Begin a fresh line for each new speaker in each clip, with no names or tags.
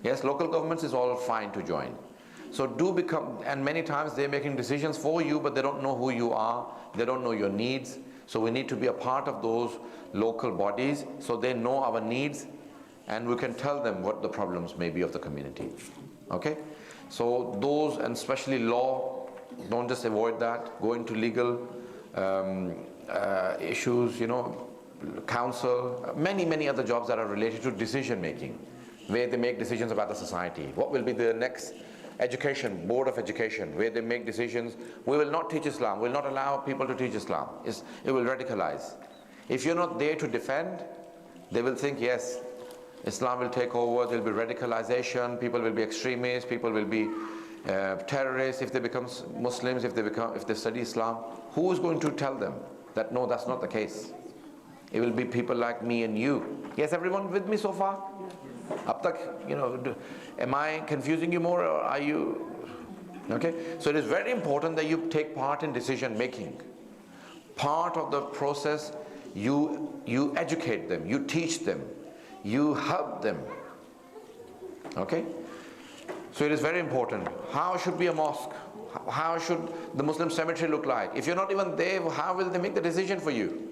Yes, local governments is all fine to join. So do become, and many times they're making decisions for you, but they don't know who you are, they don't know your needs. So we need to be a part of those local bodies so they know our needs and we can tell them what the problems may be of the community. Okay? So those, and especially law, don't just avoid that, go into legal issues, you know, council, many other jobs that are related to decision making, where they make decisions about the society. What will be the next education, board of education, where they make decisions. We will not teach Islam, we will not allow people to teach Islam. It will radicalize. If you're not there to defend, they will think, yes, Islam will take over, there will be radicalization, people will be extremists, people will be terrorists if they become Muslims, if they study Islam. Who is going to tell them that no, that's not the case? It will be people like me and you. Yes, everyone with me so far? Up tak, you know, am I confusing you more, or are you okay? So it is very important that you take part in decision making. Part of the process, you educate them, you teach them, you help them. Okay? So it is very important. How should be a mosque? How should the Muslim cemetery look like? If you're not even there, how will they make the decision for you?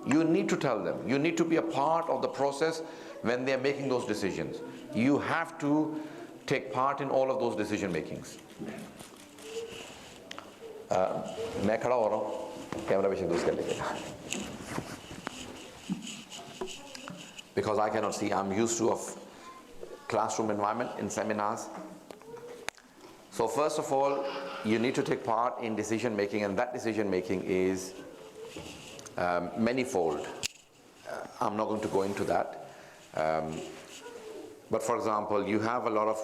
You need to tell them. You need to be a part of the process when they are making those decisions. You have to take part in all of those decision makings. मैं खड़ा हो रहा हूँ, camera पीछे दूसरा लेके. Because I cannot see, I'm used to of classroom environment in seminars. So first of all, you need to take part in decision making, and that decision making is manifold. I'm not going to go into that. But for example, you have a lot of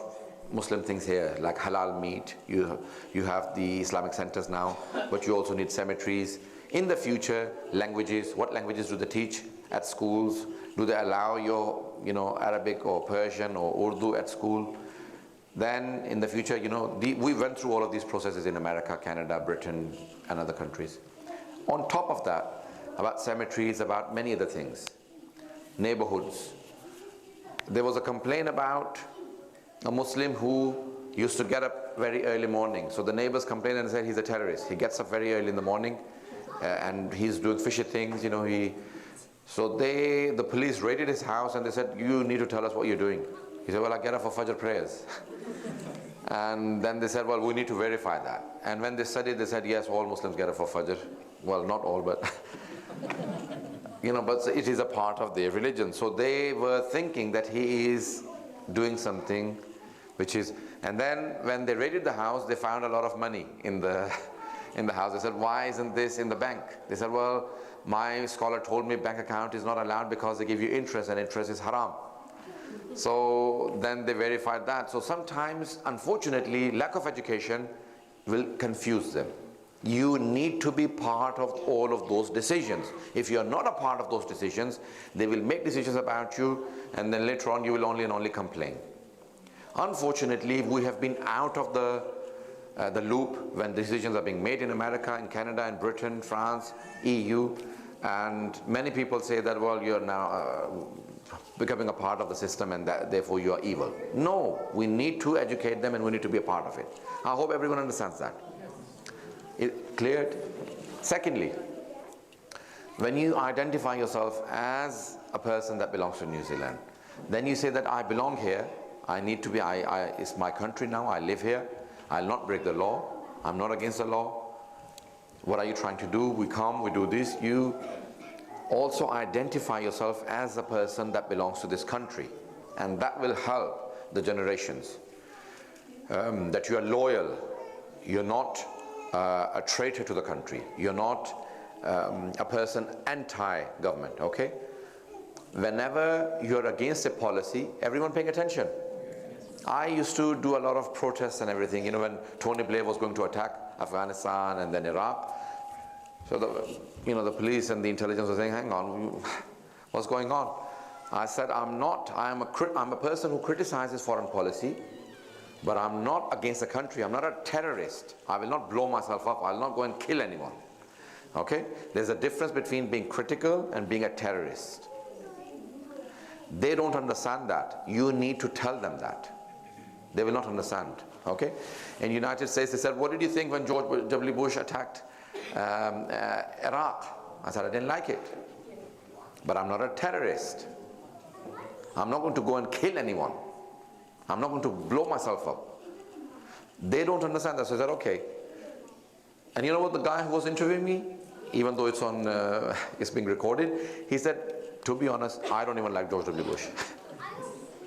Muslim things here, like halal meat. You have the Islamic centers now, but you also need cemeteries. In the future, languages. What languages do they teach at schools? Do they allow your, you know, Arabic or Persian or Urdu at school? Then in the future, you know, we went through all of these processes in America, Canada, Britain, and other countries. On top of that, about cemeteries, about many other things, neighborhoods. There was a complaint about a Muslim who used to get up very early morning. So the neighbors complained and said he's a terrorist. He gets up very early in the morning and he's doing fishy things, you know. So the police raided his house and they said, you need to tell us what you're doing. He said, well, I get up for Fajr prayers. And then they said, well, we need to verify that. And when they studied, they said, yes, all Muslims get up for Fajr. Well, not all, but you know, but it is a part of their religion. So they were thinking that he is doing something which is, and then when they raided the house, they found a lot of money in the house. They said, why isn't this in the bank? They said, well, my scholar told me bank account is not allowed because they give you interest and interest is haram. So then they verified that. So sometimes, unfortunately, lack of education will confuse them. You need to be part of all of those decisions. If you're not a part of those decisions, they will make decisions about you and then later on you will only and only complain. Unfortunately, we have been out of the loop when decisions are being made in America, in Canada, in Britain, France, EU, and many people say that, well, you're now becoming a part of the system and that, therefore you are evil. No, we need to educate them and we need to be a part of it. I hope everyone understands that. It cleared? Secondly, when you identify yourself as a person that belongs to New Zealand, then you say that I belong here, I need to be, it's my country now, I live here, I'll not break the law, I'm not against the law. What are you trying to do? We come, we do this. You also identify yourself as a person that belongs to this country, and that will help the generations. That you are loyal, you're not a traitor to the country, you're not a person anti-government, okay? Whenever you're against a policy, everyone paying attention. I used to do a lot of protests and everything, you know, when Tony Blair was going to attack Afghanistan and then Iraq. So the police and the intelligence was saying, hang on, what's going on? I said, I'm a person who criticizes foreign policy, but I'm not against the country. I'm not a terrorist. I will not blow myself up. I'll not go and kill anyone. Okay? There's a difference between being critical and being a terrorist. They don't understand that. You need to tell them that. They will not understand. Okay? In United States, they said, what did you think when George W. Bush attacked Iraq? I said, I didn't like it. But I'm not a terrorist. I'm not going to go and kill anyone. I'm not going to blow myself up. They don't understand that. So I said, okay. And you know what, the guy who was interviewing me, even though it's on, it's being recorded, he said, to be honest, I don't even like George W. Bush.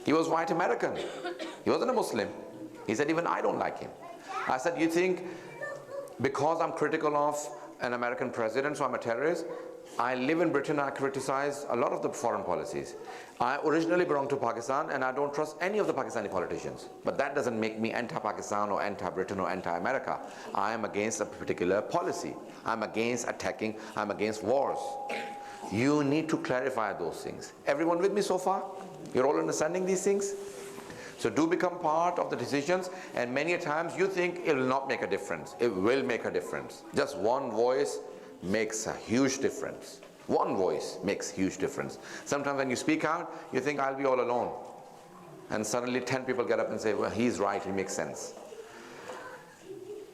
He was white American. He wasn't a Muslim. He said, even I don't like him. I said, you think because I'm critical of an American president, so I'm a terrorist? I live in Britain, I criticize a lot of the foreign policies. I originally belong to Pakistan and I don't trust any of the Pakistani politicians. But that doesn't make me anti-Pakistan or anti-Britain or anti-America. I am against a particular policy. I'm against attacking, I'm against wars. You need to clarify those things. Everyone with me so far? You're all understanding these things? So do become part of the decisions, and many a times you think it will not make a difference. It will make a difference. Just one voice makes a huge difference. One voice makes huge difference. Sometimes when you speak out, you think I'll be all alone. And suddenly 10 people get up and say, well, he's right, he makes sense.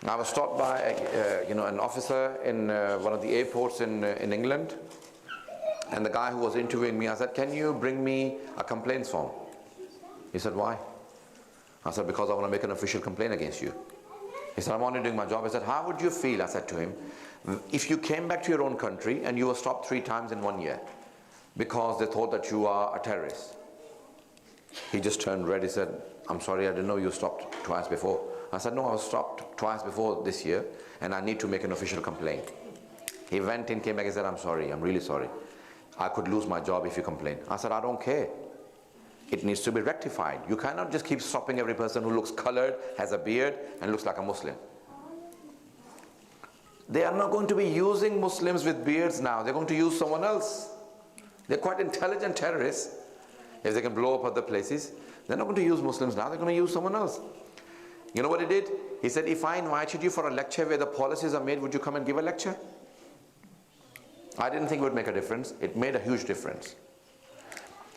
I was stopped by an officer in one of the airports in England. And the guy who was interviewing me, I said, can you bring me a complaints form? He said, why? I said, because I want to make an official complaint against you. He said, I'm only doing my job. I said, how would you feel, I said to him, if you came back to your own country and you were stopped 3 times in 1 year because they thought that you are a terrorist? He just turned red. He said, I'm sorry, I didn't know you were stopped twice before. I said, no, I was stopped twice before this year and I need to make an official complaint. He went in, came back and said, I'm sorry, I'm really sorry. I could lose my job if you complain. I said, I don't care. It needs to be rectified. You cannot just keep stopping every person who looks colored, has a beard, and looks like a Muslim. They are not going to be using Muslims with beards now. They're going to use someone else. They're quite intelligent terrorists. If they can blow up other places, they're not going to use Muslims now. They're going to use someone else. You know what he did? He said, if I invited you for a lecture where the policies are made, would you come and give a lecture? I didn't think it would make a difference. It made a huge difference.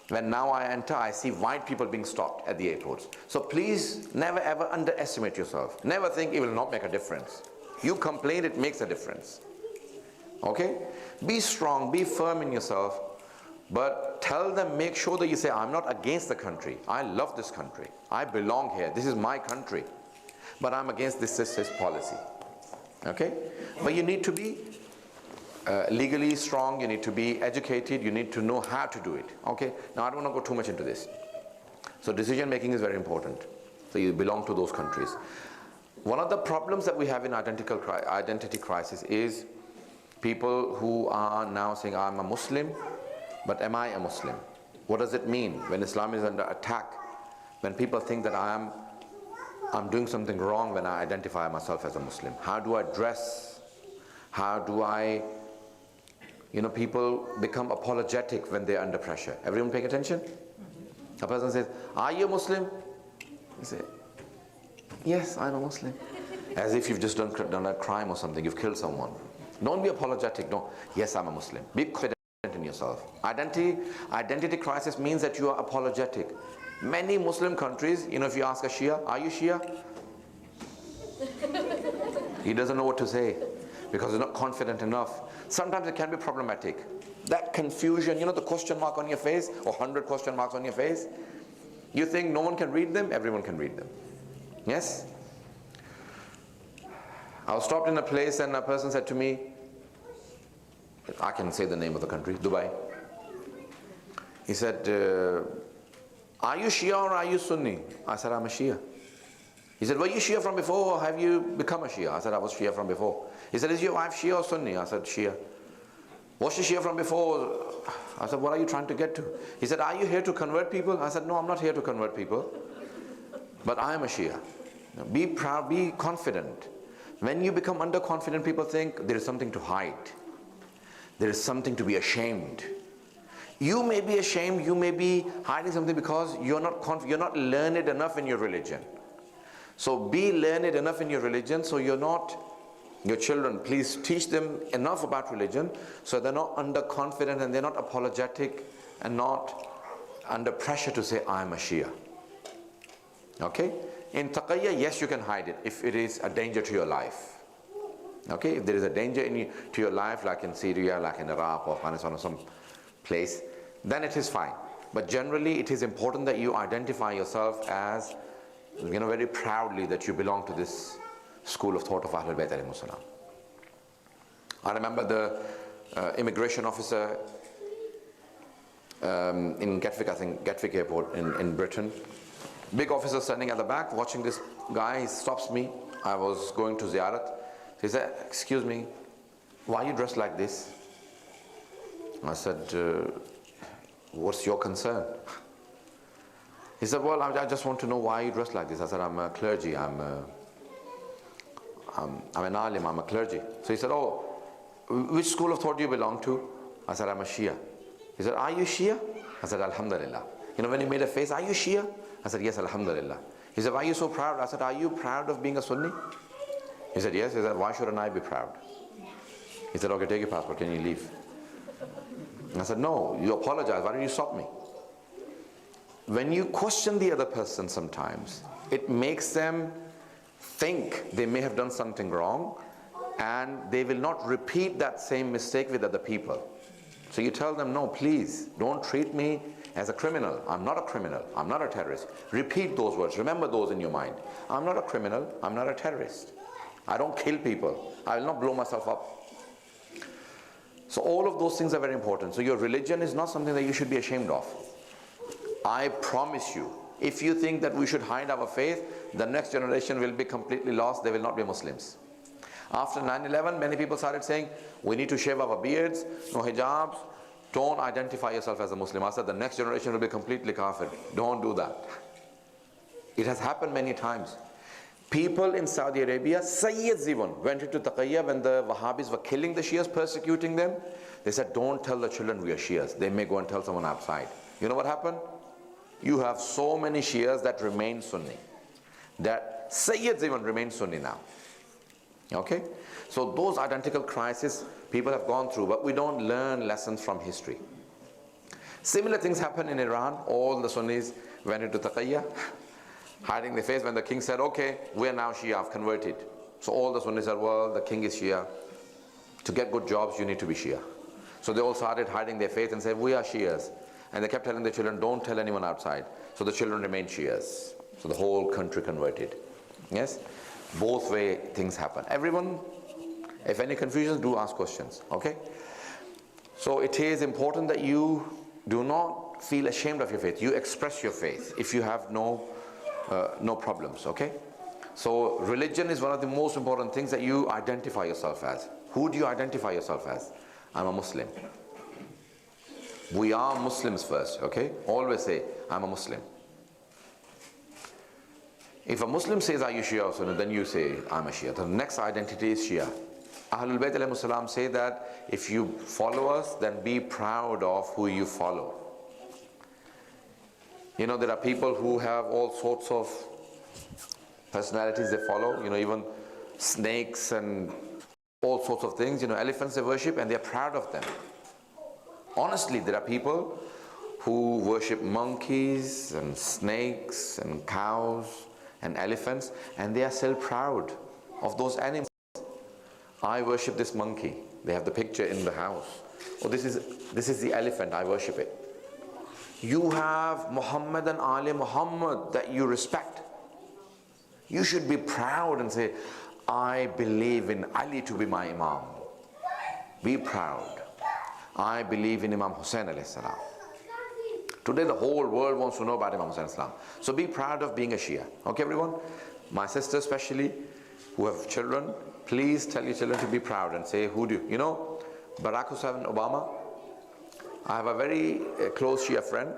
When now I enter, I see white people being stopped at the airports. So please never ever underestimate yourself. Never think it will not make a difference. You complain, it makes a difference. Okay? Be strong, be firm in yourself, but tell them, make sure that you say, I'm not against the country. I love this country. I belong here. This is my country. But I'm against this policy. Okay? But you need to be legally strong, you need to be educated, you need to know how to do it. Okay? Now I don't want to go too much into this. So decision making is very important. So you belong to those countries. One of the problems that we have in identity crisis is people who are now saying, I'm a Muslim, but am I a Muslim? What does it mean when Islam is under attack? When people think that I'm doing something wrong when I identify myself as a Muslim. How do I dress? How do I, people become apologetic when they're under pressure. Everyone paying attention? A person says, are you a Muslim? You say, yes, I'm a Muslim. As if you've just done a crime or something, you've killed someone. Don't be apologetic, no. Yes, I'm a Muslim. Be confident in yourself. Identity crisis means that you are apologetic. Many Muslim countries, if you ask a Shia, are you Shia? He doesn't know what to say because he's not confident enough. Sometimes it can be problematic. That confusion, the question mark on your face or 100 question marks on your face, you think no one can read them? Everyone can read them. Yes? I was stopped in a place and a person said to me, I can say the name of the country, Dubai. He said, are you Shia or are you Sunni? I said, I'm a Shia. He said, were you Shia from before or have you become a Shia? I said, I was Shia from before. He said, is your wife Shia or Sunni? I said, Shia. Was she Shia from before? I said, what are you trying to get to? He said, are you here to convert people? I said, no, I'm not here to convert people, but I am a Shia. Be proud, be confident. When you become underconfident, people think there is something to hide. There is something to be ashamed. You may be ashamed, you may be hiding something because you're not learned enough in your religion. So be learned enough in your religion so your children, please teach them enough about religion so they're not underconfident and they're not apologetic and not under pressure to say, I'm a Shia. Okay? In taqiyya, yes, you can hide it if it is a danger to your life. Okay? If there is a danger to your life, like in Syria, like in Iraq or Afghanistan or some place, then it is fine. But generally, it is important that you identify yourself as, very proudly that you belong to this school of thought of Ahlulbayt alayhimus salam. I remember the immigration officer in Gatwick, I think Gatwick Airport in Britain. Big officer standing at the back watching this guy. He stops me. I was going to ziyarat. He said, "Excuse me, why are you dressed like this?" I said, "What's your concern?" He said, "Well, I just want to know why you dressed like this." I said, "I'm a clergy. I'm an alim. I'm a clergy." So he said, "Oh, which school of thought do you belong to?" I said, "I'm a Shia." He said, "Are you Shia?" I said, "Alhamdulillah." When he made a face, "Are you Shia?" I said, "Yes, Alhamdulillah." He said, "Why are you so proud?" I said, "Are you proud of being a Sunni?" He said, "Yes." He said, "Why shouldn't I be proud?" He said, "Okay, take your passport, can you leave?" I said, "No, you apologize. Why did you stop me?" When you question the other person sometimes, it makes them think they may have done something wrong, and they will not repeat that same mistake with other people. So you tell them, "No, please, don't treat me as a criminal. I'm not a criminal. I'm not a terrorist." Repeat those words. Remember those in your mind. I'm not a criminal. I'm not a terrorist. I don't kill people. I will not blow myself up. So all of those things are very important. So your religion is not something that you should be ashamed of. I promise you, if you think that we should hide our faith, the next generation will be completely lost. They will not be Muslims. After 9/11, many people started saying, we need to shave our beards, no hijabs, don't identify yourself as a Muslim. I said, the next generation will be completely kafir. Don't do that. It has happened many times. People in Saudi Arabia, Sayyids even, went into taqiyya when the Wahhabis were killing the Shias, persecuting them. They said, don't tell the children we are Shias. They may go and tell someone outside. You know what happened? You have so many Shias that remain Sunni. That Sayyids even remain Sunni now. Okay? So those identical crises people have gone through, but we don't learn lessons from history. Similar things happened in Iran. All the Sunnis went into taqiyya, hiding their face when the king said, okay, we are now Shia, I've converted. So all the Sunnis said, well, the king is Shia. To get good jobs, you need to be Shia. So they all started hiding their faith and said, we are Shias. And they kept telling the children, don't tell anyone outside. So the children remained Shias. So the whole country converted. Yes? Both way things happen. Everyone, if any confusions, do ask questions. Okay? So it is important that you do not feel ashamed of your faith. You express your faith if you have no problems. Okay? So religion is one of the most important things that you identify yourself as. Who do you identify yourself as? I'm a Muslim. We are Muslims first. Okay? Always say, I'm a Muslim. If a Muslim says, are you Shia or Sunni, then you say, I'm a Shia. The next identity is Shia. Ahlulbayt alayhimus salam say that if you follow us, then be proud of who you follow. You know, there are people who have all sorts of personalities they follow, even snakes and all sorts of things. Elephants they worship and they're proud of them. Honestly, there are people who worship monkeys and snakes and cows and elephants, and they are still proud of those animals. I worship this monkey. They have the picture in the house. Oh, this is the elephant. I worship it. You have Muhammad and Ali Muhammad that you respect. You should be proud and say, I believe in Ali to be my Imam. Be proud. I believe in Imam Hussain alayhi salam. Today the whole world wants to know about Imam Hussain Islam. So be proud of being a Shia. Okay, everyone? My sisters especially, who have children, please tell your children to be proud and say, who do you? Barack Hussein Obama. I have a very close Shia friend.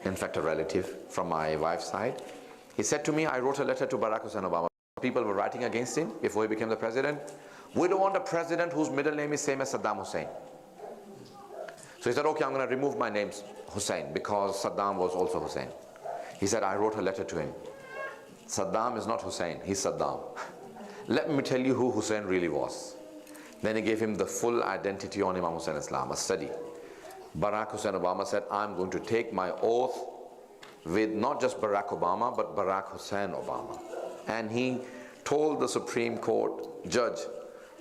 In fact, a relative from my wife's side. He said to me, I wrote a letter to Barack Hussein Obama. People were writing against him before he became the president. We don't want a president whose middle name is same as Saddam Hussein. So he said, okay, I'm going to remove my name, Hussein, because Saddam was also Hussein. He said, I wrote a letter to him. Saddam is not Hussein, he's Saddam. Let me tell you who Hussein really was. Then he gave him the full identity on Imam Hussain Islam, a study. Barack Hussein Obama said, I'm going to take my oath with not just Barack Obama, but Barack Hussein Obama. And he told the Supreme Court judge,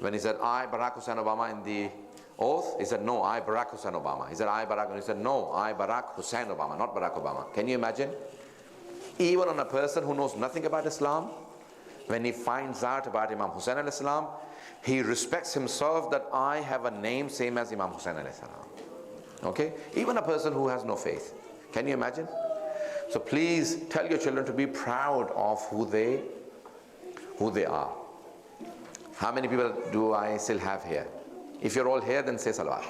when he said, I, Barack Hussein Obama, in the oath, he said, no, I, Barack Hussein Obama. He said, I, Barack, and he said, no, I, Barack Hussein Obama, not Barack Obama. Can you imagine? Even on a person who knows nothing about Islam, when he finds out about Imam Hussein alayhi salam, he respects himself that I have a name same as Imam Hussein alayhi salam. Okay? Even a person who has no faith. Can you imagine? So please tell your children to be proud of who they are. How many people do I still have here? If you're all here, then say salawat.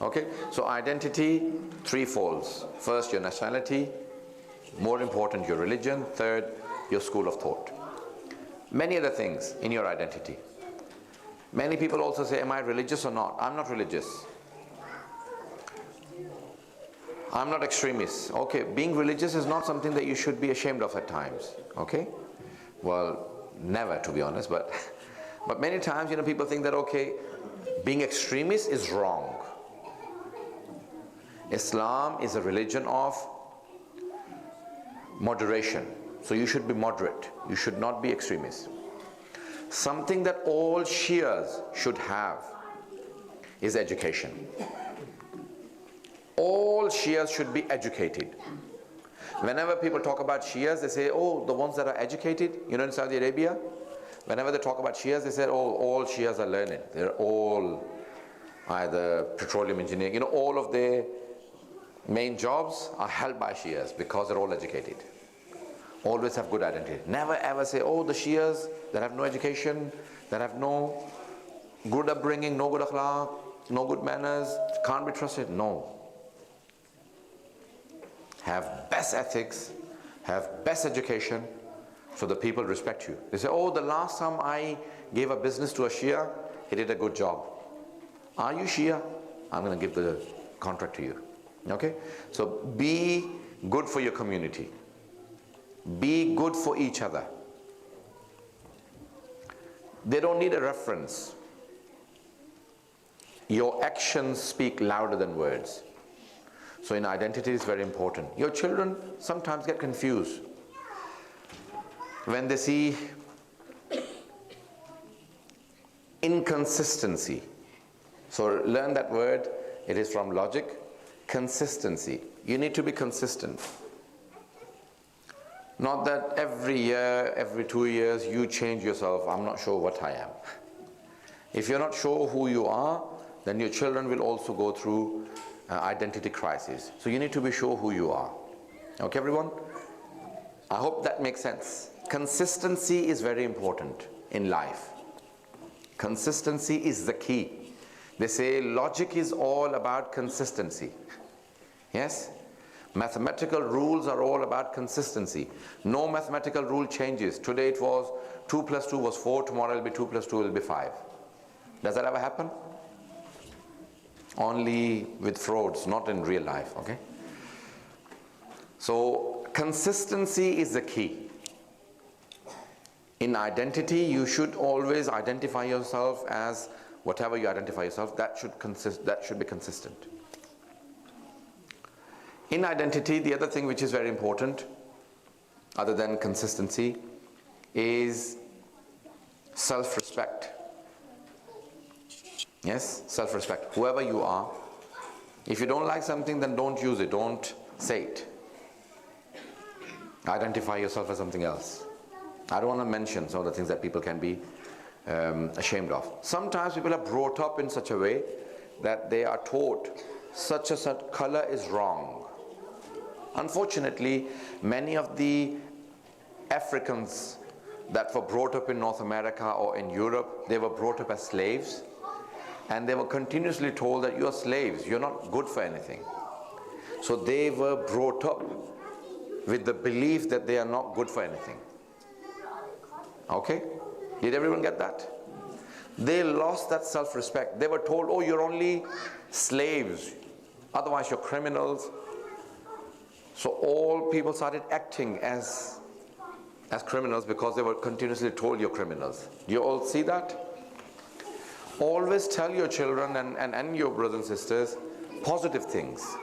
Okay, so identity, three folds. First, your nationality. More important, your religion. Third, your school of thought. Many other things in your identity. Many people also say, am I religious or not? I'm not religious. I'm not extremist. Okay, being religious is not something that you should be ashamed of at times. Okay? Well, never, to be honest, but many times, people think that, okay, being extremist is wrong. Islam is a religion of moderation. So you should be moderate. You should not be extremist. Something that all Shias should have is education. All Shias should be educated. Whenever people talk about Shias, they say, oh, the ones that are educated, in Saudi Arabia, whenever they talk about Shias, they say, oh, all Shias are learned. They're all either petroleum engineering, all of their main jobs are held by Shias because they're all educated. Always have good identity. Never ever say, oh, the Shias that have no education, that have no good upbringing, no good akhlaq, no good manners, can't be trusted. No. Have best ethics, have best education, so the people respect you. They say, oh, the last time I gave a business to a Shia, he did a good job. Are you Shia? I'm going to give the contract to you. Okay? So be good for your community. Be good for each other. They don't need a reference. Your actions speak louder than words. So in identity is very important. Your children sometimes get confused when they see inconsistency. So learn that word. It is from logic. Consistency. You need to be consistent. Not that every year, every 2 years, you change yourself. I'm not sure what I am. If you're not sure who you are, then your children will also go through identity crisis. So you need to be sure who you are. Okay, everyone? I hope that makes sense. Consistency is very important in life. Consistency is the key. They say logic is all about consistency. Yes? Mathematical rules are all about consistency. No mathematical rule changes. Today it was 2 plus 2 was 4. Tomorrow it will be 2 plus 2 will be 5. Does that ever happen? Only with frauds, not in real life. Okay? So consistency is the key. In identity, you should always identify yourself as whatever you identify yourself. That should be consistent. In identity, the other thing which is very important, other than consistency, is self-respect. Yes, self-respect. Whoever you are, if you don't like something, then don't use it, don't say it. Identify yourself as something else. I don't want to mention some of the things that people can be ashamed of. Sometimes people are brought up in such a way that they are taught such a color is wrong. Unfortunately, many of the Africans that were brought up in North America or in Europe, they were brought up as slaves, and they were continuously told that you are slaves, you're not good for anything. So they were brought up with the belief that they are not good for anything. Okay? Did everyone get that? They lost that self-respect. They were told, oh, you're only slaves, otherwise you're criminals. So all people started acting as criminals because they were continuously told you're criminals. Do you all see that? Always tell your children and your brothers and sisters positive things.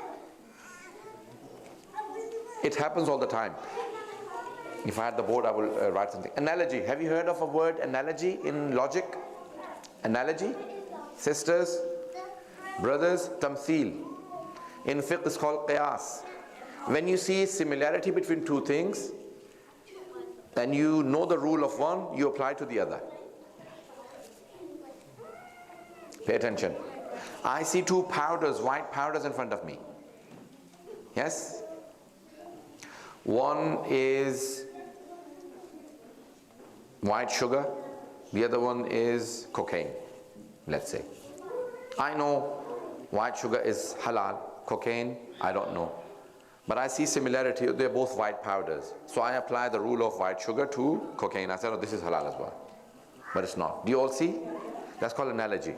It happens all the time. If I had the board, I will write something. Analogy. Have you heard of a word analogy in logic? Analogy? Sisters, brothers, tamthil. In fiqh it's called qiyas. When you see similarity between two things, and you know the rule of one, you apply to the other. Pay attention. I see two powders, white powders in front of me. Yes? One is white sugar, the other one is cocaine, let's say. I know white sugar is halal, cocaine, I don't know. But I see similarity, they're both white powders. So I apply the rule of white sugar to cocaine. I said, oh, this is halal as well. But it's not. Do you all see? That's called analogy.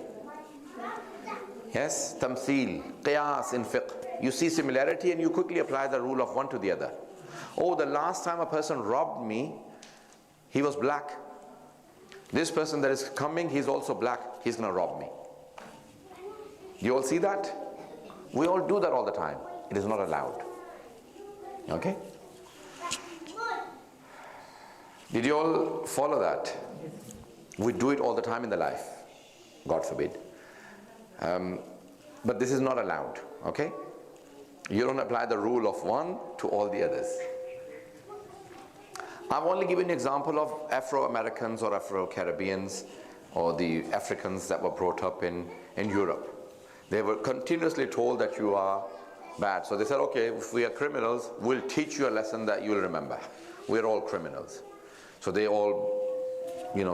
Yes? Tamthil, qiyas in fiqh. You see similarity and you quickly apply the rule of one to the other. Oh, the last time a person robbed me, he was black. This person that is coming, he's also black. He's going to rob me. You all see that? We all do that all the time. It is not allowed. Okay? Did you all follow that? We do it all the time in the life. God forbid. But this is not allowed. Okay? You don't apply the rule of one to all the others. I've only given an example of Afro-Americans or Afro-Caribbeans or the Africans that were brought up in Europe. They were continuously told that you are bad. So they said, okay, if we are criminals, we'll teach you a lesson that you'll remember. We're all criminals. So they all,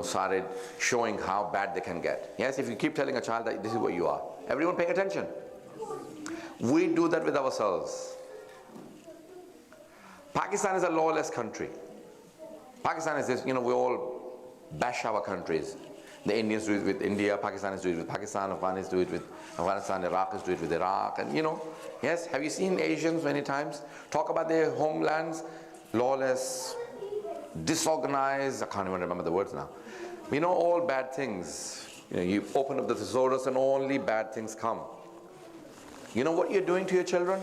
started showing how bad they can get. Yes, if you keep telling a child that this is what you are. Everyone paying attention. We do that with ourselves. Pakistan is a lawless country. Pakistan is this, we all bash our countries. The Indians do it with India, Pakistanis do it with Pakistan, Afghanis do it with Afghanistan, Iraqis do it with Iraq, and yes, have you seen Asians many times talk about their homelands? Lawless, disorganized, I can't even remember the words now. All bad things. You open up the thesaurus and only bad things come. You know what you're doing to your children?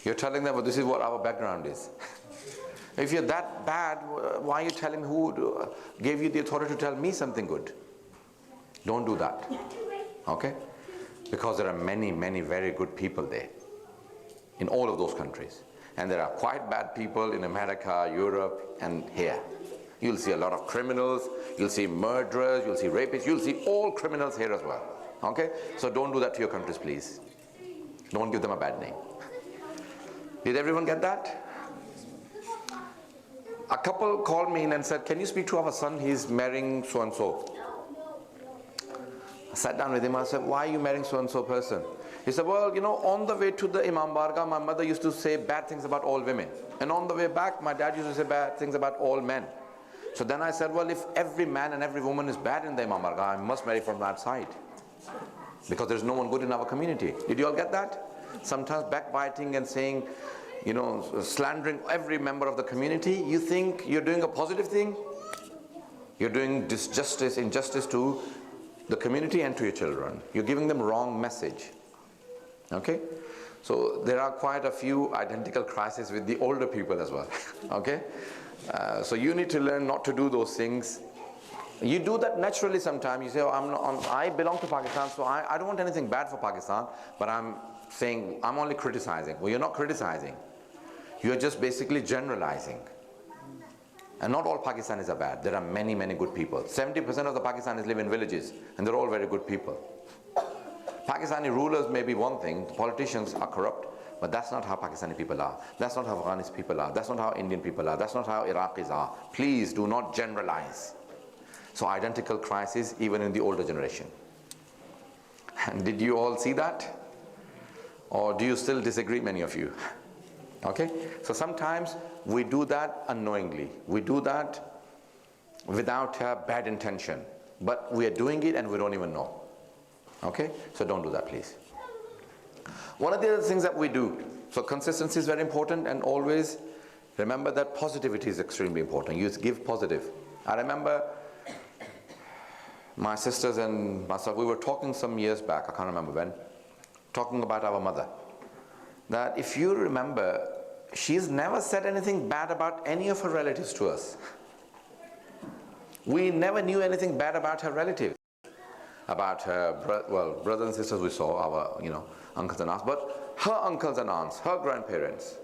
You're telling them, well, this is what our background is. If you're that bad, why are you telling who gave you the authority to tell me something good? Don't do that. Okay? Because there are many, many very good people there in all of those countries. And there are quite bad people in America, Europe, and here. You'll see a lot of criminals, you'll see murderers, you'll see rapists, you'll see all criminals here as well. Okay? So don't do that to your countries, please. Don't give them a bad name. Did everyone get that? A couple called me in and said, can you speak to our son? He's marrying so-and-so. I sat down with him. I said, why are you marrying so-and-so person? He said, well, on the way to the Imam Barga, my mother used to say bad things about all women. And on the way back, my dad used to say bad things about all men. So then I said, well, if every man and every woman is bad in the Imam Barga, I must marry from that side. Because there's no one good in our community. Did you all get that? Sometimes backbiting and saying, slandering every member of the community, you think you're doing a positive thing? You're doing injustice to the community and to your children. You're giving them wrong message. Okay? So there are quite a few identical crises with the older people as well. Okay? So you need to learn not to do those things. You do that naturally sometimes. You say, oh, I belong to Pakistan, so I don't want anything bad for Pakistan, but I'm saying, I'm only criticizing. Well, you're not criticizing. You're just basically generalizing. And not all Pakistanis are bad. There are many, many good people. 70% of the Pakistanis live in villages, and they're all very good people. Pakistani rulers may be one thing, the politicians are corrupt, but that's not how Pakistani people are. That's not how Afghani people are. That's not how Indian people are. That's not how Iraqis are. Please do not generalize. So identical crisis even in the older generation. And did you all see that? Or do you still disagree, many of you? Okay? So sometimes we do that unknowingly. We do that without a bad intention. But we are doing it and we don't even know. Okay? So don't do that, please. One of the other things that we do, so consistency is very important, and always remember that positivity is extremely important. You give positive. I remember My sisters and myself, we were talking some years back, I can't remember when, talking about our mother. That if you remember, she's never said anything bad about any of her relatives to us. We never knew anything bad about her relatives. About her, brothers and sisters we saw, our, uncles and aunts, but her uncles and aunts, her grandparents.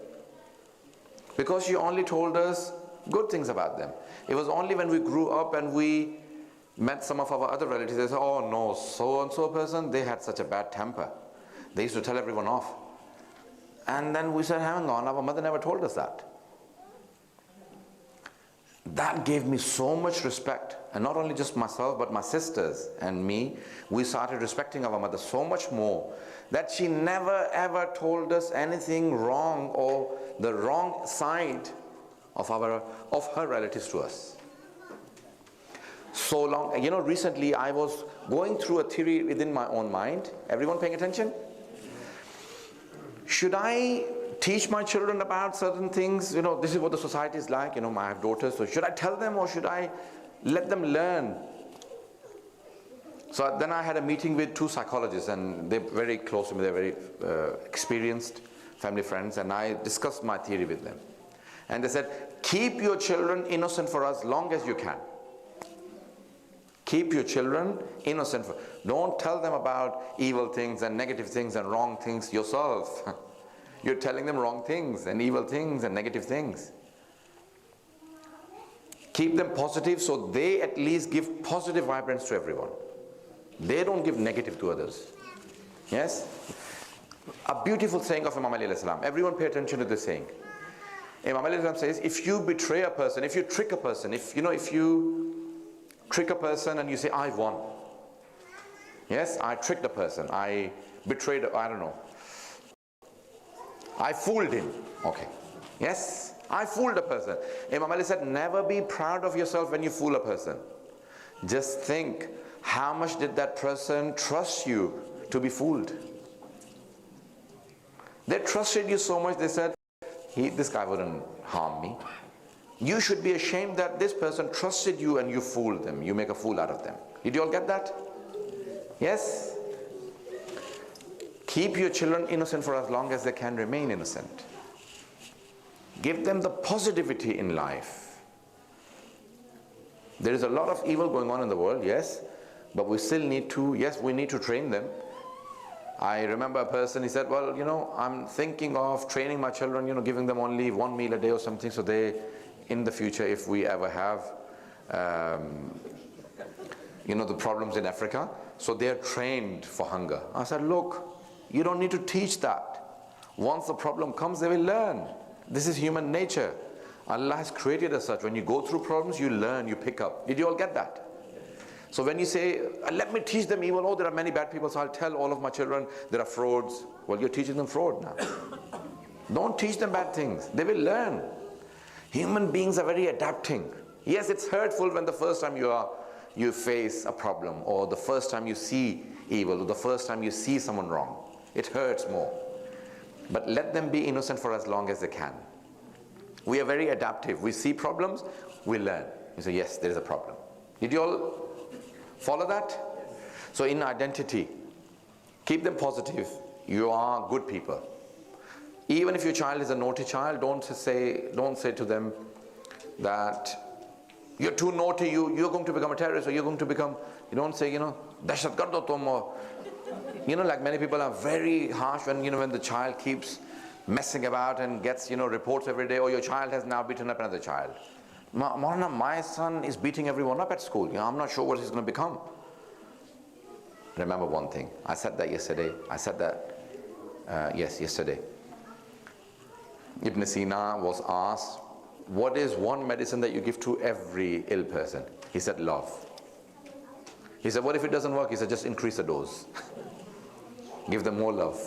Because she only told us good things about them. It was only when we grew up and we met some of our other relatives, they said, oh no, so-and-so person, they had such a bad temper. They used to tell everyone off. And then we said, hang on, our mother never told us that. That gave me so much respect. And not only just myself, but my sisters and me, we started respecting our mother so much more that she never ever told us anything wrong or the wrong side of her relatives to us. So long, recently I was going through a theory within my own mind. Everyone paying attention? Should I teach my children about certain things? This is what the society is like. I have daughters, so should I tell them or should I let them learn? So then I had a meeting with two psychologists, and they're very close to me. They're very experienced family friends, and I discussed my theory with them. And they said, keep your children innocent for as long as you can. Keep your children innocent. Don't tell them about evil things and negative things and wrong things yourself. You're telling them wrong things and evil things and negative things. Keep them positive so they at least give positive vibrance to everyone. They don't give negative to others. Yes? A beautiful saying of Imam Ali alayhi salam. Everyone pay attention to this saying. Imam Ali alayhi salam says, if you betray a person, if you trick a person, if you trick a person and you say, I won. Yes, I tricked a person. I betrayed, I don't know. I fooled him. Okay. Yes, I fooled a person. Imam Ali said, never be proud of yourself when you fool a person. Just think, how much did that person trust you to be fooled? They trusted you so much, they said, this guy wouldn't harm me. You should be ashamed that this person trusted you and you fooled them. You make a fool out of them. Did you all get that? Yes? Keep your children innocent for as long as they can remain innocent. Give them the positivity in life. There is a lot of evil going on in the world, yes, but we still need to, we need to train them. I remember a person, he said, well, I'm thinking of training my children, giving them only one meal a day or something, so they, in the future, if we ever have, the problems in Africa, so they're trained for hunger. I said, look, you don't need to teach that. Once the problem comes, they will learn. This is human nature. Allah has created us such. When you go through problems, you learn, you pick up. Did you all get that? So when you say, let me teach them evil, there are many bad people, so I'll tell all of my children there are frauds. Well, you're teaching them fraud now. Don't teach them bad things. They will learn. Human beings are very adapting. Yes, it's hurtful when the first time you face a problem, or the first time you see evil, or the first time you see someone wrong. It hurts more. But let them be innocent for as long as they can. We are very adaptive. We see problems, we learn. We say, yes, there is a problem. Did you all follow that? So in identity, keep them positive. You are good people. Even if your child is a naughty child, don't say to them that you're too naughty, you're going to become a terrorist, or you're going to become, you don't say, dashat kar do tum, or, like many people are very harsh when, when the child keeps messing about and gets, reports every day, or your child has now beaten up another child. Maulana, my son is beating everyone up at school. I'm not sure what he's going to become. Remember one thing. I said that yesterday. Yesterday. Ibn Sina was asked, what is one medicine that you give to every ill person? He said, love. He said, what if it doesn't work? He said, just increase the dose. Give them more love.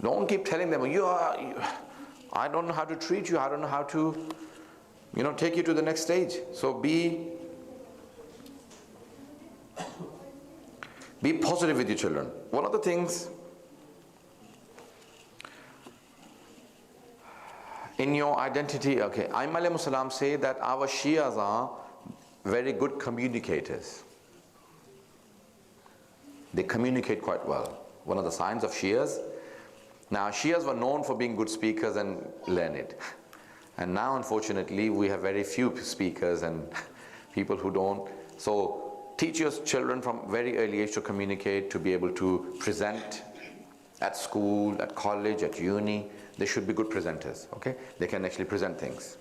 Don't keep telling them, I don't know how to treat you. I don't know how to, take you to the next stage. So be positive with your children. One of the things in your identity, Aim alayhi salam say that our Shias are very good communicators. They communicate quite well. One of the signs of Shias. Now, Shias were known for being good speakers and learned. And now, unfortunately, we have very few speakers and people who don't. So, teach your children from very early age to communicate, to be able to present at school, at college, at uni. They should be good presenters, okay? They can actually present things.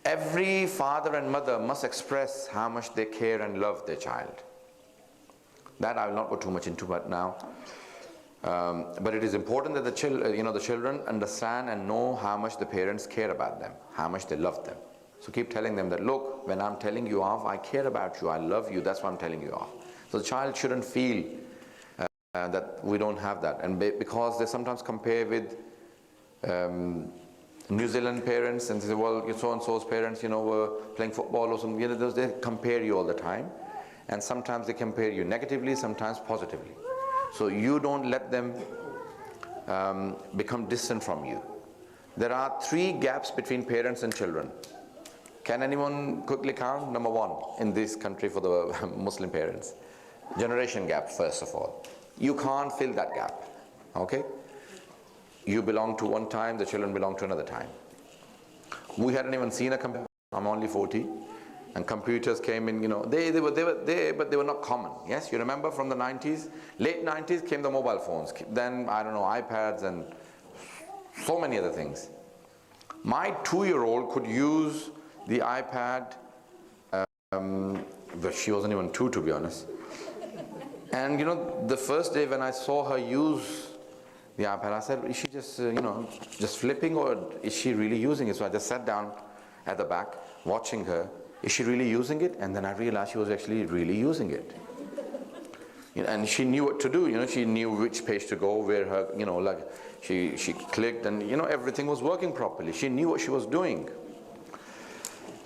Every father and mother must express how much they care and love their child. That I will not go too much into but now. But it is important that the children understand and know how much the parents care about them, how much they love them. So keep telling them that, look, when I'm telling you off, I care about you, I love you, that's why I'm telling you off. So the child shouldn't feel that we don't have that. And because they sometimes compare with New Zealand parents and say, well, so-and-so's parents, were playing football or something. They compare you all the time. And sometimes they compare you negatively, sometimes positively. So you don't let them become distant from you. There are 3 gaps between parents and children. Can anyone quickly count? Number 1 in this country for the Muslim parents. Generation gap, first of all. You can't fill that gap, okay? You belong to one time, the children belong to another time. We hadn't even seen a computer. I'm only 40. And computers came in, they were there, but they were not common. Yes, you remember from the 90s? Late 90s came the mobile phones. Then, I don't know, iPads and so many other things. My 2-year-old could use the iPad, but she wasn't even 2, to be honest. And the first day when I saw her use the iPad, I said, is she just, just flipping, or is she really using it? So I just sat down at the back, watching her. Is she really using it? And then I realized she was actually really using it. And she knew what to do, she knew which page to go, where her, like she clicked, and everything was working properly. She knew what she was doing.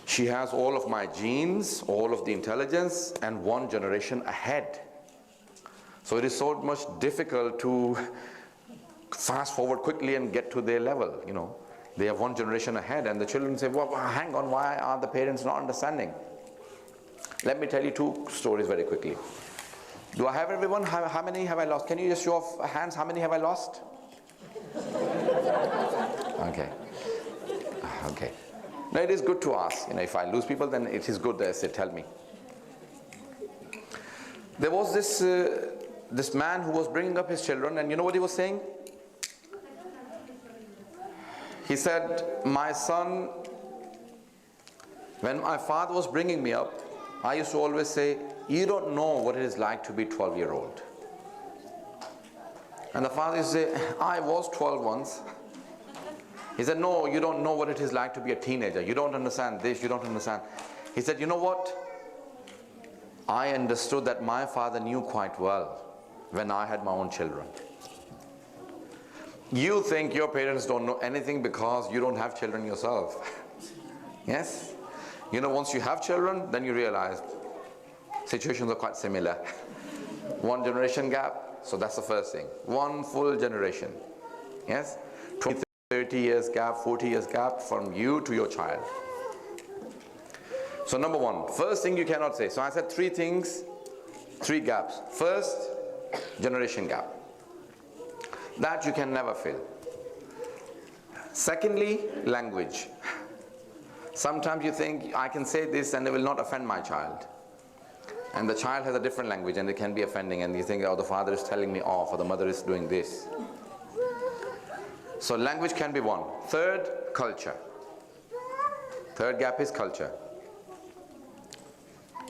She has all of my genes, all of the intelligence, and 1 generation ahead. So it is so much difficult to fast forward quickly and get to their level, They have 1 generation ahead, and the children say, well, hang on, why are the parents not understanding? Let me tell you 2 stories very quickly. Do I have everyone? How many have I lost? Can you just show off hands? How many have I lost? Okay. Okay. Now it is good to ask. If I lose people, then it is good that I say, tell me. There was this man who was bringing up his children, and you know what he was saying? He said, my son, when my father was bringing me up, I used to always say, you don't know what it is like to be 12-year-old. And the father used to say, I was 12 once. He said, no, you don't know what it is like to be a teenager. You don't understand this, you don't understand. He said, you know what? I understood that my father knew quite well when I had my own children. You think your parents don't know anything because you don't have children yourself. Yes? Once you have children, then you realize situations are quite similar. 1 generation gap, so that's the first thing. 1 full generation. Yes? 20, 30 years gap, 40 years gap from you to your child. So number 1, first thing you cannot say. So I said 3 things, 3 gaps. First, generation gap. That you can never fill. Secondly, language. Sometimes you think, I can say this and it will not offend my child. And the child has a different language and it can be offending, and you think, oh, the father is telling me off, or the mother is doing this. So language can be 1. Third, culture. Third gap is culture.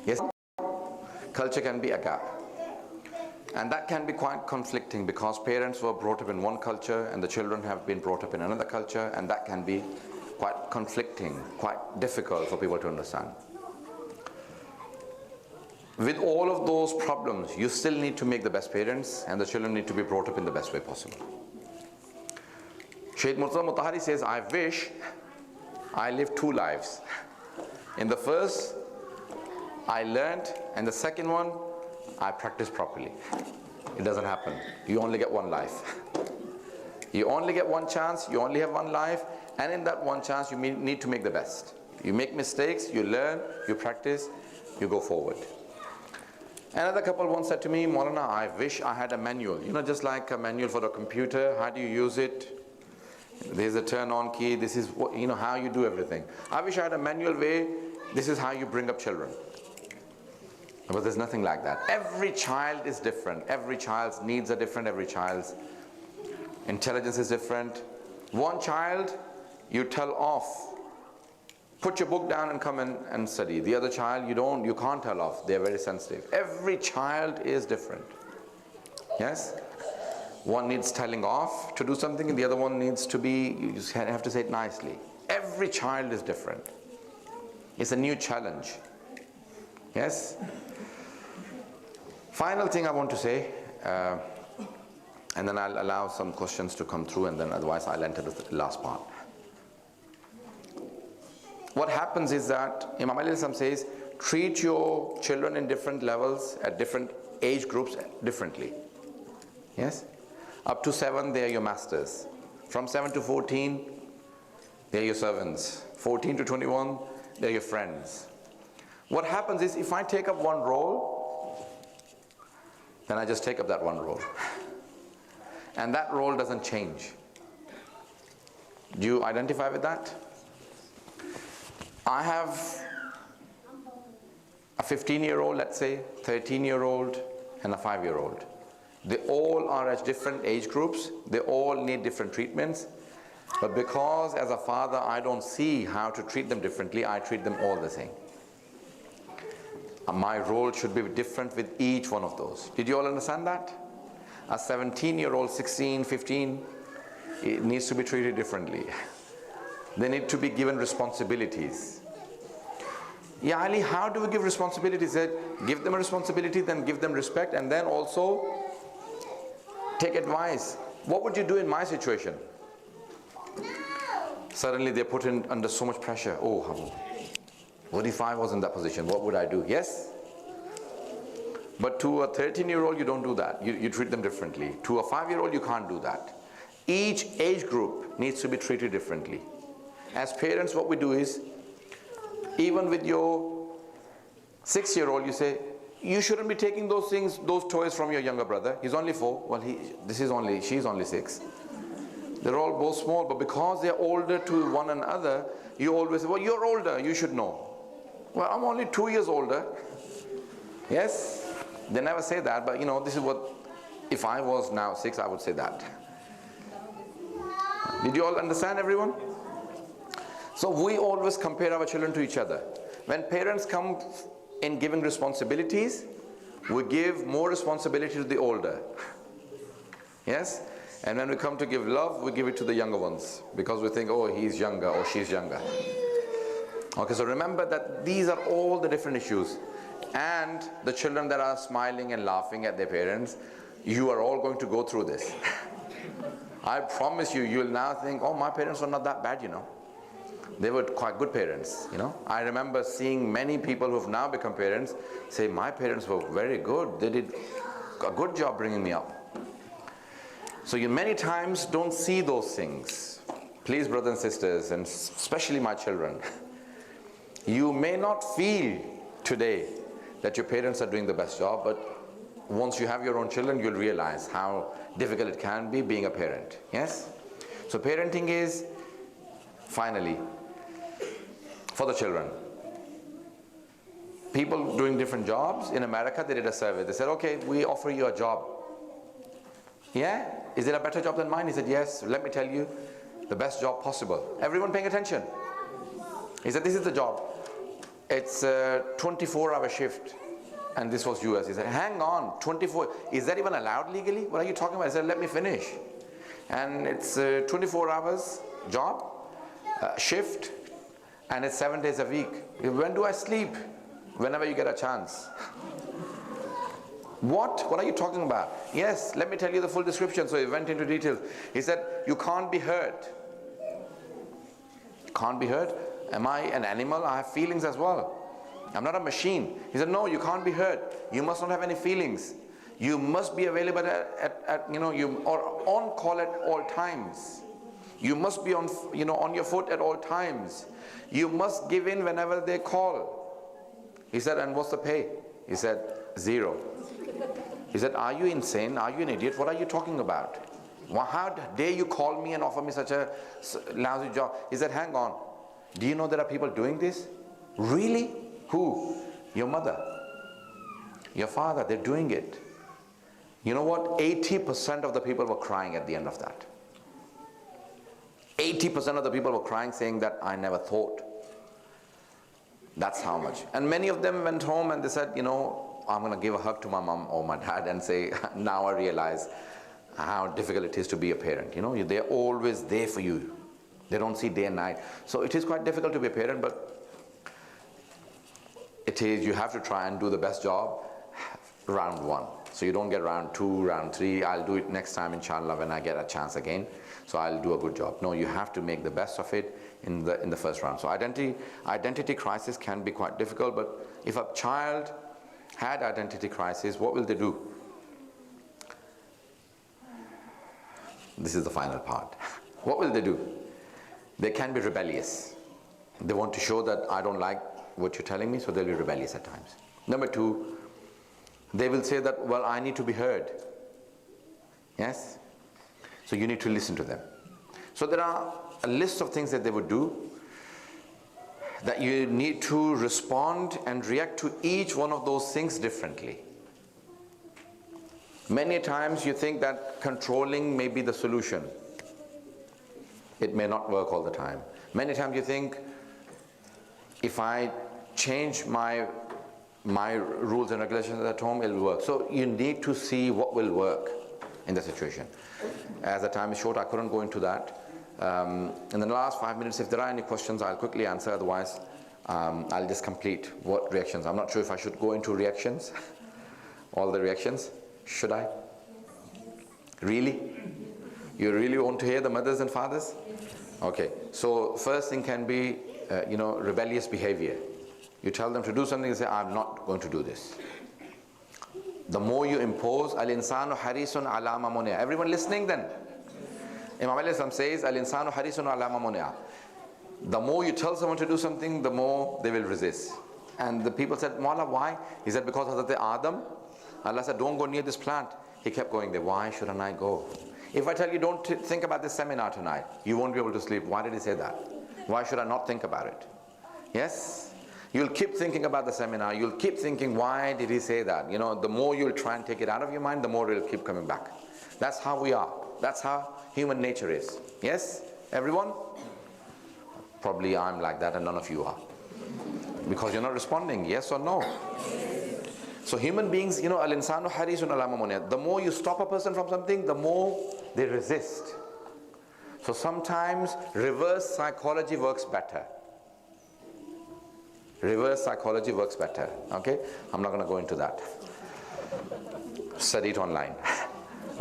Yes? Culture can be a gap. And that can be quite conflicting, because parents were brought up in one culture and the children have been brought up in another culture, and that can be quite conflicting, quite difficult for people to understand. With all of those problems, you still need to make the best parents, and the children need to be brought up in the best way possible. Shaykh Murtaza Mutahari says, I wish I lived 2 lives. In the first, I learned, and the second one, I practiced properly. It doesn't happen. You only get 1 life. You only get 1 chance, you only have 1 life, and in that 1 chance you need to make the best. You make mistakes, you learn, you practice, you go forward. Another couple once said to me, Maulana, I wish I had a manual. You know, just like a manual for a computer, how do you use it? There's a turn on key, this is what, you know, how you do everything. I wish I had a manual way, this is how you bring up children. But there's nothing like that. Every child is different. Every child's needs are different. Every child's intelligence is different. One child, you tell off, put your book down and come in and study. The other child, you can't tell off. They're very sensitive. Every child is different. Yes? One needs telling off to do something, and the other one needs to be, you just have to say it nicely. Every child is different. It's a new challenge. Yes? Final thing I want to say, and then I'll allow some questions to come through, and then otherwise I'll enter the last part. What happens is that Imam Ali says, treat your children in different levels, at different age groups differently. Yes? Up to 7, they are your masters. From 7 to 14, they are your servants. 14 to 21, they are your friends. What happens is, if I take up one role, then I just take up that one role. And that role doesn't change. Do you identify with that? I have a 15-year-old, let's say, 13-year-old, and a 5-year-old. They all are at different age groups. They all need different treatments. But because as a father I don't see how to treat them differently, I treat them all the same. My role should be different with each one of those. Did you all understand that? A 17-year-old, 16, 15, it needs to be treated differently. They need to be given responsibilities. Yeah, Ali, how do we give responsibilities? Give them a responsibility, then give them respect, and then also take advice. What would you do in my situation? Suddenly they're put under so much pressure. Oh, what if I was in that position? What would I do? Yes? But to a 13-year-old, you don't do that. You treat them differently. To a 5-year-old, you can't do that. Each age group needs to be treated differently. As parents, what we do is, even with your 6-year-old, you say, you shouldn't be taking those things, those toys from your younger brother. He's only 4. Well, she's only 6. They're all both small, but because they're older to one another, you always say, well, you're older, you should know. Well, I'm only 2 years older. Yes? They never say that, but you know, this is what, if I was now 6, I would say that. Did you all understand, everyone? So we always compare our children to each other. When parents come in giving responsibilities, we give more responsibility to the older. Yes? And when we come to give love, we give it to the younger ones, because we think, oh, he's younger or she's younger. Okay, so remember that these are all the different issues. And the children that are smiling and laughing at their parents, you are all going to go through this. I promise you, you'll now think, oh, my parents were not that bad, you know. They were quite good parents, you know. I remember seeing many people who have now become parents say, my parents were very good. They did a good job bringing me up. So you many times don't see those things. Please, brothers and sisters, and especially my children, you may not feel today that your parents are doing the best job, but once you have your own children, you'll realize how difficult it can be being a parent. Yes? So parenting is, finally, for the children. People doing different jobs. In America, they did a survey. They said, okay, we offer you a job. Yeah? Is it a better job than mine? He said, yes. Let me tell you, the best job possible. Everyone paying attention? He said, this is the job. It's a 24-hour shift. And this was US. He said, hang on, 24. Is that even allowed legally? What are you talking about? I said, let me finish. And it's 24 hours job, shift, and it's 7 days a week. When do I sleep? Whenever you get a chance. What? What are you talking about? Yes, let me tell you the full description. So he went into details. He said, you can't be hurt. Can't be hurt? Am I an animal? I have feelings as well. I'm not a machine. He said, no, you can't be hurt. You must not have any feelings. You must be available or on call at all times. You must be on your foot at all times. You must give in whenever they call. He said, and what's the pay? He said, 0. He said, are you insane? Are you an idiot? What are you talking about? How dare you call me and offer me such a lousy job? He said, hang on. Do you know there are people doing this? Really? Who? Your mother, your father, they're doing it. You know what? 80% of the people were crying at the end of that. 80% of the people were crying, saying that I never thought. That's how much. And many of them went home and they said, you know, I'm going to give a hug to my mom or my dad and say, now I realize how difficult it is to be a parent. You know, they're always there for you. They don't see day and night. So it is quite difficult to be a parent, but it is, you have to try and do the best job round 1. So you don't get round 2, round 3. I'll do it next time, inshallah, when I get a chance again. So I'll do a good job. No, you have to make the best of it in the first round. So identity crisis can be quite difficult, but if a child had identity crisis, what will they do? This is the final part. What will they do? They can be rebellious. They want to show that I don't like what you're telling me, so they'll be rebellious at times. Number 2, they will say that, well, I need to be heard. Yes? So you need to listen to them. So there are a list of things that they would do, that you need to respond and react to each one of those things differently. Many times you think that controlling may be the solution. It may not work all the time. Many times you think, if I change my rules and regulations at home, it will work. So you need to see what will work in the situation. As the time is short, I couldn't go into that. In the last 5 minutes, if there are any questions, I'll quickly answer. Otherwise, I'll just complete what reactions. I'm not sure if I should go into reactions, all the reactions. Should I? Really? You really want to hear the mothers and fathers? Okay. So first thing can be, rebellious behavior. You tell them to do something, they say, I'm not going to do this. The more you impose, al-insanu harisun ala ma munia. Everyone listening then? Imam Ali says, al-insanu harisun ala ma munia. The more you tell someone to do something, the more they will resist. And the people said, Mawla, why? He said, because of the Adam. Allah said, don't go near this plant. He kept going there. Why shouldn't I go? If I tell you, don't think about this seminar tonight, you won't be able to sleep. Why did he say that? Why should I not think about it? Yes? You'll keep thinking about the seminar. You'll keep thinking, why did he say that? You know, the more you'll try and take it out of your mind, the more it'll keep coming back. That's how we are. That's how human nature is. Yes? Everyone? Probably I'm like that and none of you are. Because you're not responding, yes or no? So human beings, al-insanu harisun ala ma munia. The more you stop a person from something, the more they resist. So sometimes reverse psychology works better. Reverse psychology works better. Okay? I'm not going to go into that. Study it online.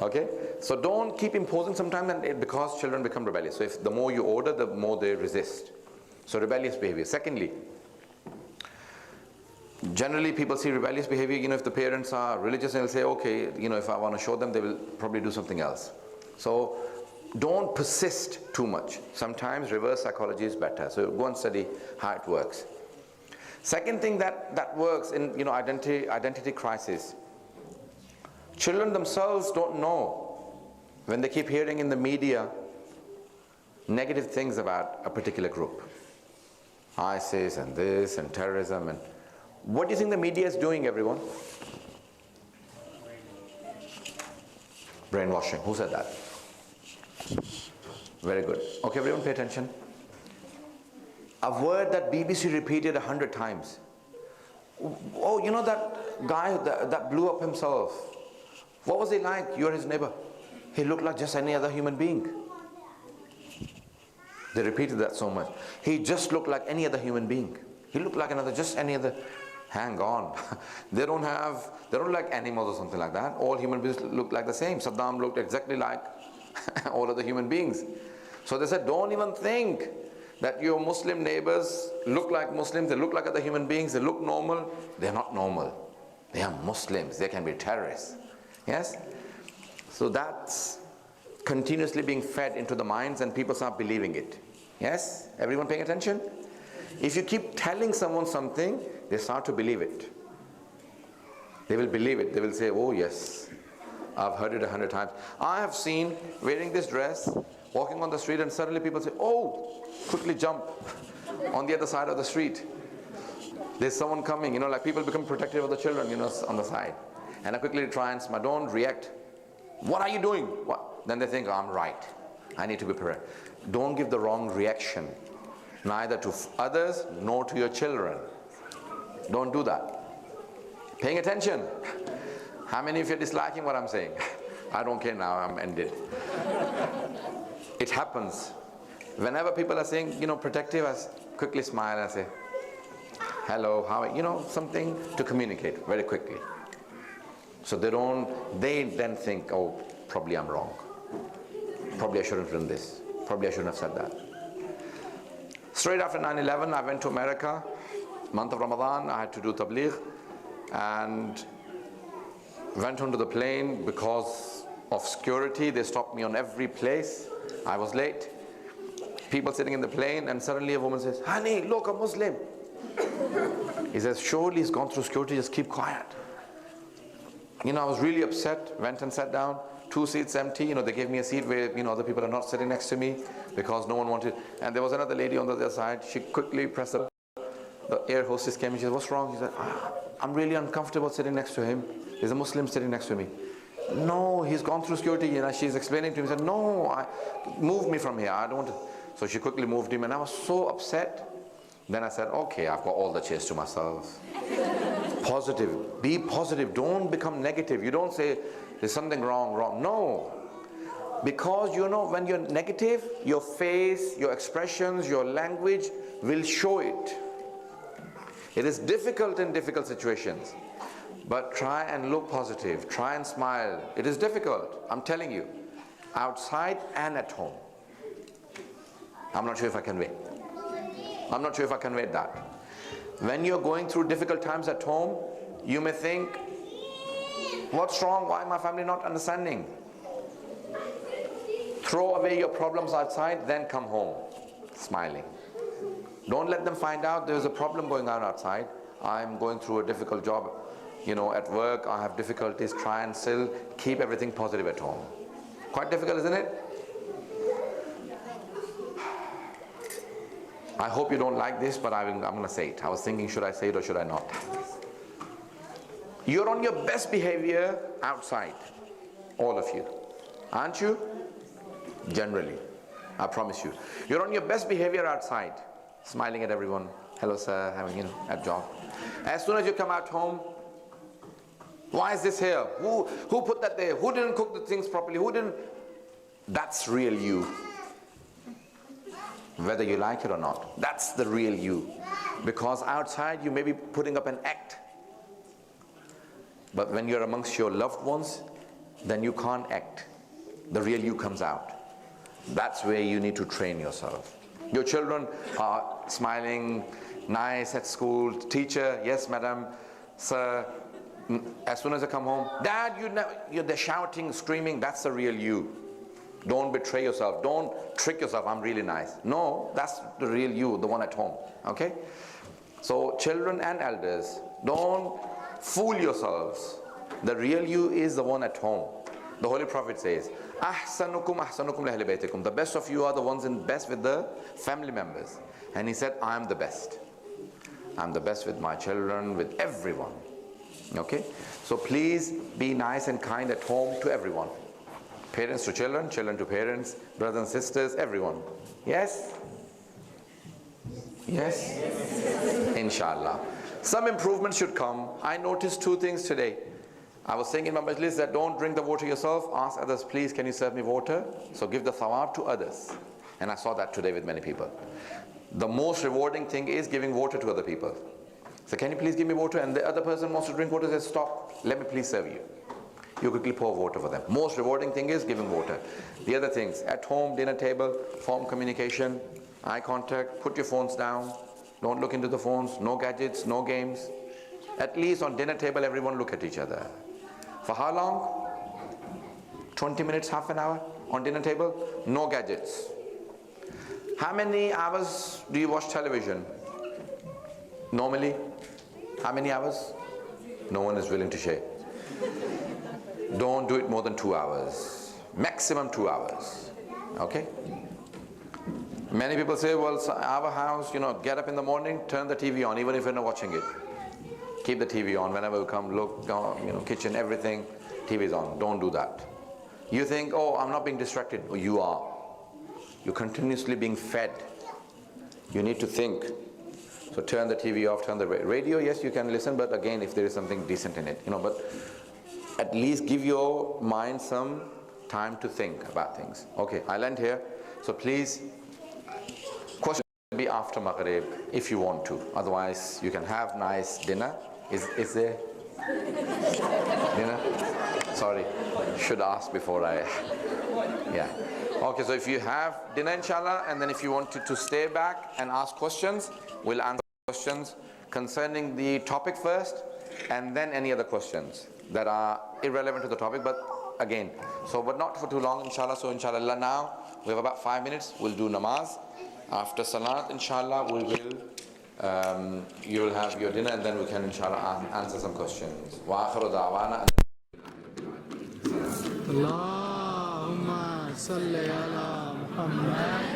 Okay? So don't keep imposing sometimes, because children become rebellious. So if the more you order, the more they resist. So rebellious behavior. Secondly, generally people see rebellious behavior, if the parents are religious, they'll say, okay, if I want to show them, they will probably do something else. So don't persist too much. Sometimes reverse psychology is better. So go and study how it works. Second thing that works in identity crisis. Children themselves don't know when they keep hearing in the media negative things about a particular group. ISIS and this and terrorism. And what do you think the media is doing, everyone? Brainwashing. Who said that? Very good. Okay, everyone pay attention. A word that BBC repeated 100 times. Oh, that guy that blew up himself. What was he like? You're his neighbor. He looked like just any other human being. They repeated that so much. He just looked like any other human being. He looked like just any other. Hang on. They don't like animals or something like that. All human beings look like the same. Saddam looked exactly like all other human beings. So they said, don't even think that your Muslim neighbors look like Muslims. They look like other human beings. They look normal. They're not normal. They are Muslims. They can be terrorists. Yes? So that's continuously being fed into the minds and people start believing it. Yes? Everyone paying attention? If you keep telling someone something, they start to believe it. They will believe it. They will say, oh yes, I've heard it 100 times. I have seen wearing this dress, walking on the street, and suddenly people say, oh, quickly jump on the other side of the street. There's someone coming, you know, like people become protective of the children, you know, on the side. And I quickly try and smile, don't react. What are you doing? What? Then they think, I'm right. I need to be prepared. Don't give the wrong reaction, neither to others nor to your children. Don't do that. Paying attention. How many of you are disliking what I'm saying? I don't care now, I'm ended. It happens. Whenever people are saying, you know, protective, I quickly smile and say, hello, how are you? You know, something to communicate very quickly. So they then think, oh, probably I'm wrong. Probably I shouldn't have done this. Probably I shouldn't have said that. Straight after 9/11, I went to America. Month of Ramadan, I had to do tabligh, and went onto the plane because of security. They stopped me on every place. I was late. People sitting in the plane, and suddenly a woman says, honey, look, a Muslim. He says, surely he's gone through security, just keep quiet. You know, I was really upset, went and sat down. 2 seats empty, you know, they gave me a seat where, you know, other people are not sitting next to me because no one wanted. And there was another lady on the other side. She quickly pressed the air hostess came and she said, what's wrong? She said, I'm really uncomfortable sitting next to him. There's a Muslim sitting next to me. No, he's gone through security. You know, she's explaining to him. She said, no, move me from here. I don't want to. So she quickly moved him, and I was so upset. Then I said, okay, I've got all the chairs to myself. Positive. Be positive. Don't become negative. You don't say, there's something wrong. No. Because you know, when you're negative, your face, your expressions, your language will show it. It is difficult in difficult situations. But try and look positive. Try and smile. It is difficult, I'm telling you. Outside and at home. I'm not sure if I conveyed. I'm not sure if I conveyed that. When you're going through difficult times at home, you may think, what's wrong? Why my family not understanding? Throw away your problems outside, then come home, smiling. Don't let them find out there's a problem going on outside. I'm going through a difficult job, you know, at work, I have difficulties. Try and still keep everything positive at home. Quite difficult, isn't it? I hope you don't like this, but I'm going to say it. I was thinking, should I say it or should I not? You're on your best behavior outside, all of you. Aren't you? Generally, I promise you. You're on your best behavior outside, smiling at everyone. Hello, sir, having, you know, at job. As soon as you come out home, why is this here? Who put that there? Who didn't cook the things properly? Who didn't? That's real you. Whether you like it or not, that's the real you. Because outside you may be putting up an act. But when you're amongst your loved ones, then you can't act. The real you comes out. That's where you need to train yourself. Your children are smiling, nice at school. Teacher, yes madam, sir. As soon as they come home, dad, they're shouting, screaming. That's the real you. Don't betray yourself. Don't trick yourself. I'm really nice. No, that's the real you, the one at home. Okay? So children and elders, don't fool yourselves. The real you is the one at home. The Holy Prophet says, "Ahsanukum ahsanukum li ahli baytikum." The best of you are the ones in best with the family members. And he said, I am the best. I'm the best with my children, with everyone. Okay? So please be nice and kind at home to everyone. Parents to children, children to parents, brothers and sisters, everyone. Yes? Yes? Inshallah. Some improvement should come. I noticed 2 things today. I was saying in my majlis that don't drink the water yourself. Ask others, please, can you serve me water? So give the thawab to others. And I saw that today with many people. The most rewarding thing is giving water to other people. So can you please give me water? And the other person wants to drink water, says, stop, let me please serve you. You quickly pour water for them. Most rewarding thing is giving water. The other things, at home, dinner table, form communication, eye contact, put your phones down. Don't look into the phones, no gadgets, no games. At least on dinner table, everyone look at each other. For how long? 20 minutes, half an hour on dinner table, no gadgets. How many hours do you watch television? Normally, how many hours? No one is willing to share. Don't do it more than 2 hours. Maximum 2 hours. Okay? Many people say, well, our house, get up in the morning, turn the TV on, even if you're not watching it. Keep the TV on. Whenever you come, look, kitchen, everything, TV is on. Don't do that. You think, oh, I'm not being distracted. Oh, you are. You're continuously being fed. You need to think. So turn the TV off, turn the radio. Yes, you can listen, but again, if there is something decent in it, but at least give your mind some time to think about things. Okay, I'll end here. So please, question will be after Maghrib if you want to. Otherwise, you can have nice dinner. Is there dinner? Sorry, should ask before yeah. Okay, so if you have dinner, inshallah, and then if you want to stay back and ask questions, we'll answer questions concerning the topic first, and then any other questions that are irrelevant to the topic, but again, but not for too long, inshallah. So inshallah now, we have about 5 minutes, we'll do namaz. After salat, inshallah, we will, you will have your dinner, and then we can, inshallah, answer some questions. Wa akhiru da'wana. Allahumma salli ala Muhammad.